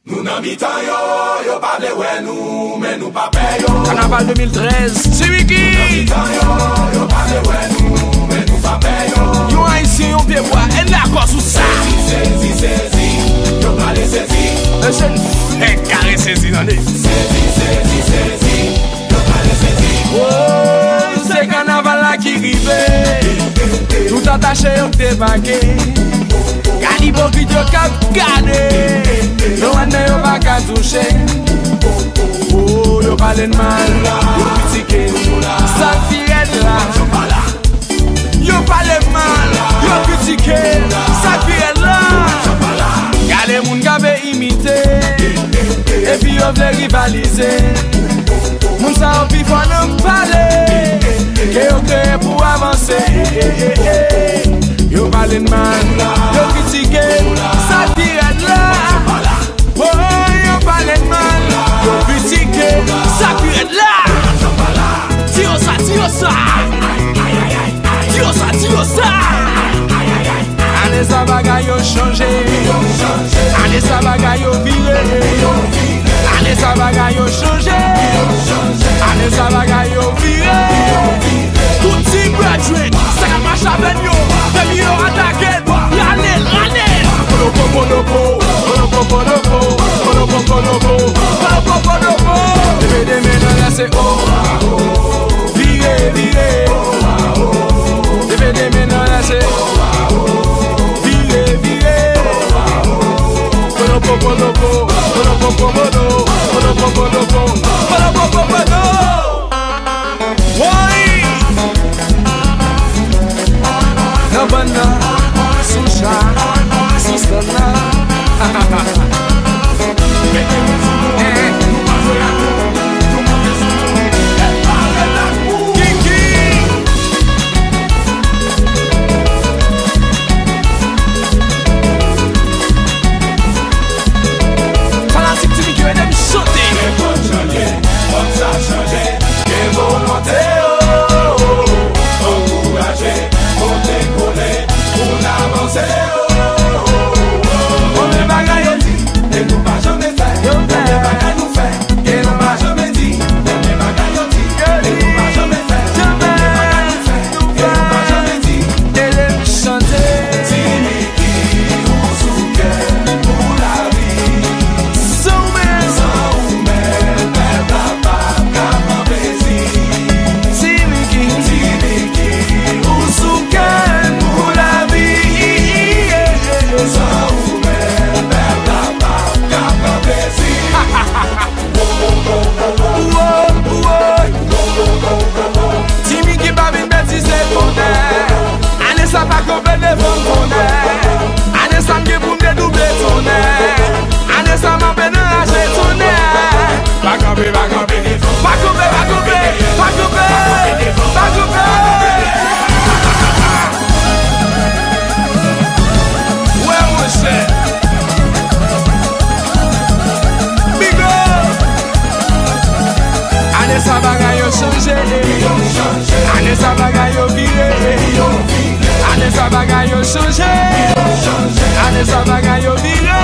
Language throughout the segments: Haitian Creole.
Nous n'en mi-temps yo pas de ouais nous, mais nous pas payons. Carnaval 2013, T-Micky. Nous n'en mi-temps yo pas de ouais nous, mais nous pas payons. Yo haïtien, yo pied bois, et d'accord sous ça. Saisi, yo pas les saisi. Le jeune fait carré saisi dans les. Saisi, yo pas les saisi. Oh, c'est carnaval là qui rive. Tout attaché au débarqué. Hypocrite yo kap gade. Yo ane yo pa ka touche. Oh, yo pale mal. Yo kritike. Sa firet la. Yo pale mal. Yo kritike. Sa firet la. Gade moun kabe imite. E pi yo vle rivalize. Moun sa opi fwa nan pale. Ke yo kreye pou avanse. Yo pale mal, yo kritike, sa tiret la. Oh, yo pale mal, yo kritike, sa tiret la. Tio sa, tio sa. Tio sa, tio sa. Ane sa bagay yo chanje. Ane sa bagay yo vire. Ane sa bagay yo chanje. Ane sa bagay yo vire. Tout team graduate, ça ka marche avec yo. Baby yo attaque, l'année. Levez des mains dans la c'est oh. Virez. Levez des mains dans la c'est virez. Banda, susha, sustana. Fanatique T-Micky, elle aime chanter. Sa bagay yo chanje. Ane sa bagay yo vire. Ane sa bagay yo chanje. Ane sa bagay yo vire.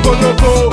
Konopo.